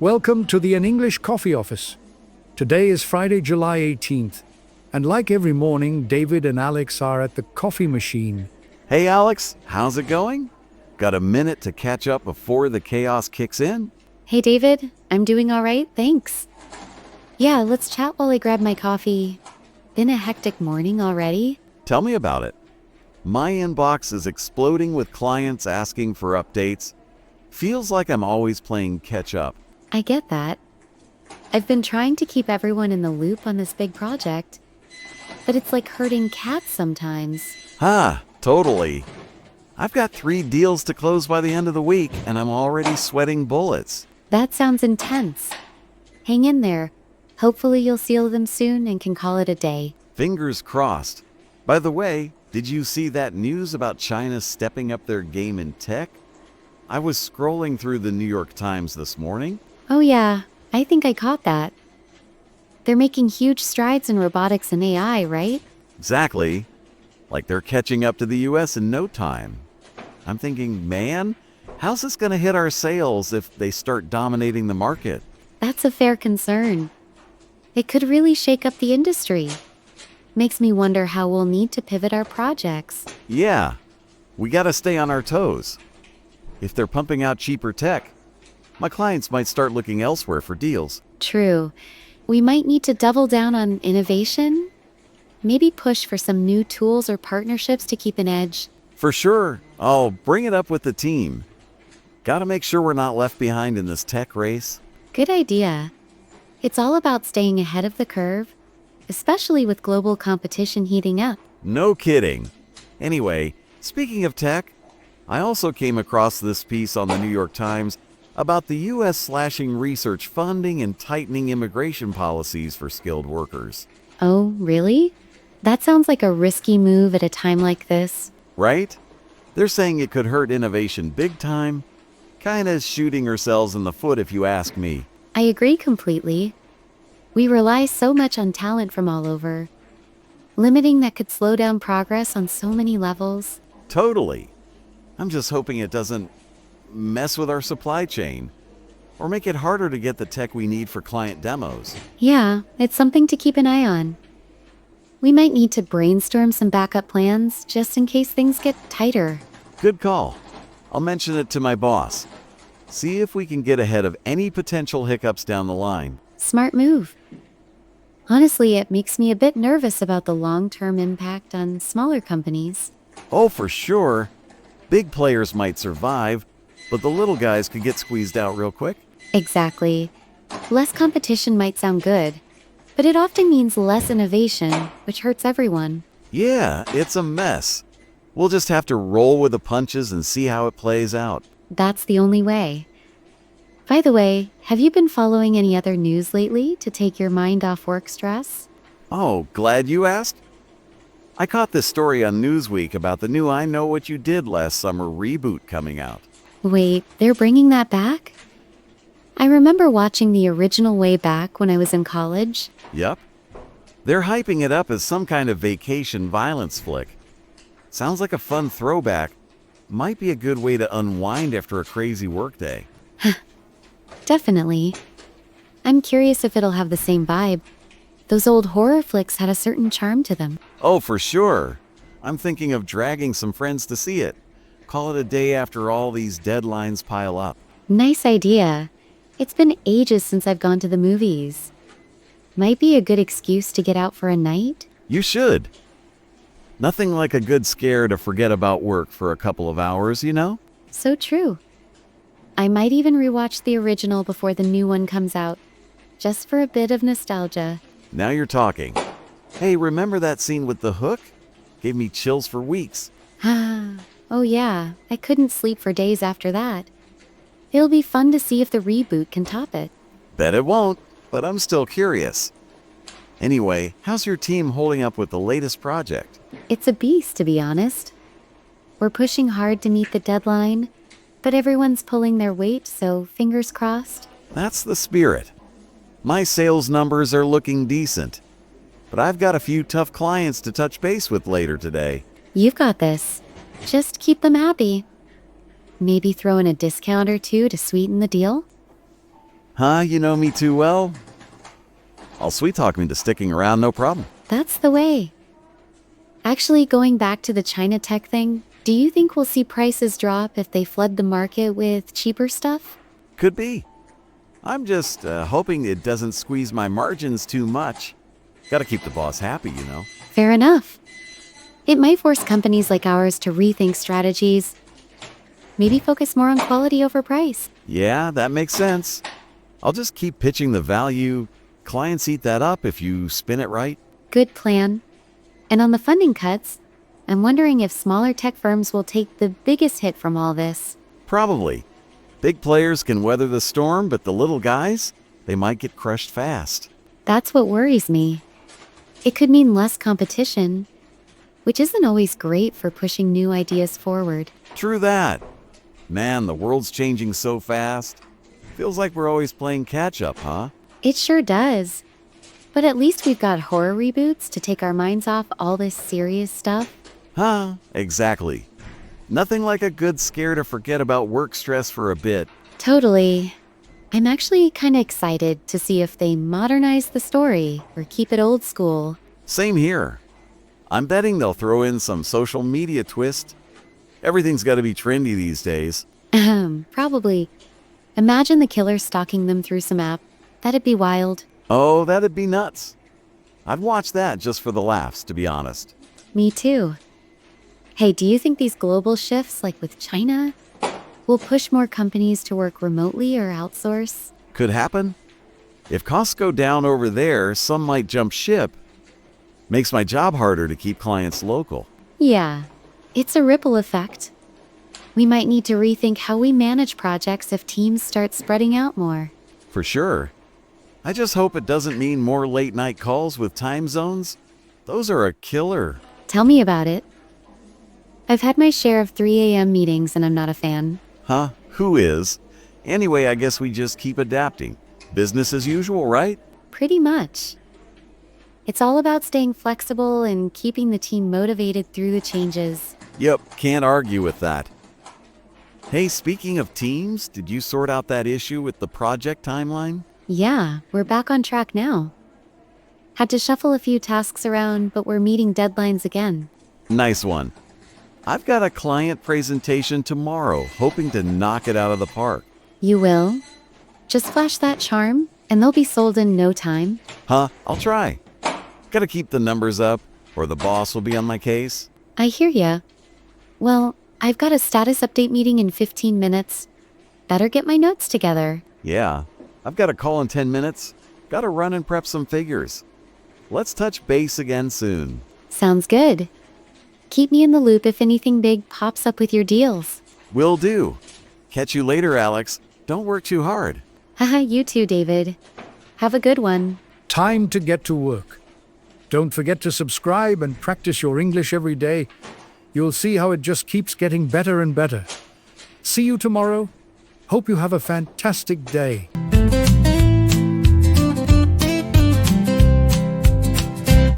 Welcome to the An English Coffee Office. Today is Friday, July 18th, and like every morning, David and Alex are at the coffee machine. Hey Alex, how's it going? Got a minute to catch up before the chaos kicks in? Hey David, I'm doing all right, thanks. Yeah, let's chat while I grab my coffee. Been a hectic morning already? Tell me about it. My inbox is exploding with clients asking for updates. Feels like I'm always playing catch up. I get that. I've been trying to keep everyone in the loop on this big project, but it's like herding cats sometimes. Totally. I've got 3 deals to close by the end of the week, and I'm already sweating bullets. That sounds intense. Hang in there. Hopefully you'll seal them soon and can call it a day. Fingers crossed. By the way, did you see that news about China stepping up their game in tech? I was scrolling through the New York Times this morning. Oh yeah, I think I caught that. They're making huge strides in robotics and AI, right? Exactly. Like they're catching up to the US in no time. I'm thinking, man, how's this going to hit our sales if they start dominating the market? That's a fair concern. It could really shake up the industry. Makes me wonder how we'll need to pivot our projects. Yeah, we got to stay on our toes. If they're pumping out cheaper tech, my clients might start looking elsewhere for deals. True. We might need to double down on innovation. Maybe push for some new tools or partnerships to keep an edge. For sure. I'll bring it up with the team. Got to make sure we're not left behind in this tech race. Good idea. It's all about staying ahead of the curve, especially with global competition heating up. No kidding. Anyway, speaking of tech, I also came across this piece on the New York Times about the U.S. slashing research funding and tightening immigration policies for skilled workers. Oh, really? That sounds like a risky move at a time like this. Right? They're saying it could hurt innovation big time. Kinda shooting ourselves in the foot if you ask me. I agree completely. We rely so much on talent from all over. Limiting that could slow down progress on so many levels. Totally. I'm just hoping it doesn't mess with our supply chain or make it harder to get the tech we need for client demos. Yeah, it's something to keep an eye on. We might need to brainstorm some backup plans just in case things get tighter. Good call. I'll mention it to my boss. See if we can get ahead of any potential hiccups down the line. Smart move. Honestly, it makes me a bit nervous about the long-term impact on smaller companies. Oh, for sure. Big players might survive, but the little guys could get squeezed out real quick. Exactly. Less competition might sound good, but it often means less innovation, which hurts everyone. Yeah, it's a mess. We'll just have to roll with the punches and see how it plays out. That's the only way. By the way, have you been following any other news lately to take your mind off work stress? Oh, glad you asked. I caught this story on Newsweek about the new I Know What You Did Last Summer reboot coming out. Wait, they're bringing that back? I remember watching the original way back when I was in college. Yup. They're hyping it up as some kind of vacation violence flick. Sounds like a fun throwback. Might be a good way to unwind after a crazy workday. Definitely. I'm curious if it'll have the same vibe. Those old horror flicks had a certain charm to them. Oh, for sure. I'm thinking of dragging some friends to see it. Call it a day after all these deadlines pile up. Nice idea. It's been ages since I've gone to the movies. Might be a good excuse to get out for a night. You should. Nothing like a good scare to forget about work for a couple of hours, you know? So true. I might even rewatch the original before the new one comes out, just for a bit of nostalgia. Now you're talking. Hey, remember that scene with the hook? Gave me chills for weeks. Oh yeah, I couldn't sleep for days after that. It'll be fun to see if the reboot can top it. Bet it won't, but I'm still curious. Anyway, how's your team holding up with the latest project? It's a beast, to be honest. We're pushing hard to meet the deadline, but everyone's pulling their weight, so fingers crossed. That's the spirit. My sales numbers are looking decent, but I've got a few tough clients to touch base with later today. You've got this. Just keep them happy. Maybe throw in a discount or two to sweeten the deal? Huh? You know me too well? I'll sweet talk me into sticking around, no problem. That's the way. Actually, going back to the China tech thing, do you think we'll see prices drop if they flood the market with cheaper stuff? Could be. I'm just hoping it doesn't squeeze my margins too much. Gotta keep the boss happy, you know. Fair enough. It might force companies like ours to rethink strategies. Maybe focus more on quality over price. Yeah, that makes sense. I'll just keep pitching the value. Clients eat that up if you spin it right. Good plan. And on the funding cuts, I'm wondering if smaller tech firms will take the biggest hit from all this. Probably. Big players can weather the storm, but the little guys, they might get crushed fast. That's what worries me. It could mean less competition, which isn't always great for pushing new ideas forward. True that. Man, the world's changing so fast. Feels like we're always playing catch-up, huh? It sure does. But at least we've got horror reboots to take our minds off all this serious stuff. Huh, exactly. Nothing like a good scare to forget about work stress for a bit. Totally. I'm actually kind of excited to see if they modernize the story or keep it old school. Same here. I'm betting they'll throw in some social media twist. Everything's got to be trendy these days. Probably. Imagine the killer stalking them through some app. That'd be wild. Oh, that'd be nuts. I'd watch that just for the laughs, to be honest. Me too. Hey, do you think these global shifts, like with China, will push more companies to work remotely or outsource? Could happen. If costs go down over there, some might jump ship. Makes my job harder to keep clients local. Yeah, it's a ripple effect. We might need to rethink how we manage projects if teams start spreading out more. For sure. I just hope it doesn't mean more late-night calls with time zones. Those are a killer. Tell me about it. I've had my share of 3 a.m. meetings and I'm not a fan. Huh? Who is? Anyway, I guess we just keep adapting. Business as usual, right? Pretty much. It's all about staying flexible and keeping the team motivated through the changes. Yep, can't argue with that. Hey, speaking of teams, did you sort out that issue with the project timeline? Yeah, we're back on track now. Had to shuffle a few tasks around, but we're meeting deadlines again. Nice one. I've got a client presentation tomorrow, hoping to knock it out of the park. You will? Just flash that charm, and they'll be sold in no time. Huh? I'll try. Gotta keep the numbers up, or the boss will be on my case. I hear ya. Well, I've got a status update meeting in 15 minutes. Better get my notes together. Yeah, I've got a call in 10 minutes. Gotta run and prep some figures. Let's touch base again soon. Sounds good. Keep me in the loop if anything big pops up with your deals. Will do. Catch you later, Alex. Don't work too hard. Haha, you too, David. Have a good one. Time to get to work. Don't forget to subscribe and practice your English every day. You'll see how it just keeps getting better and better. See you tomorrow. Hope you have a fantastic day.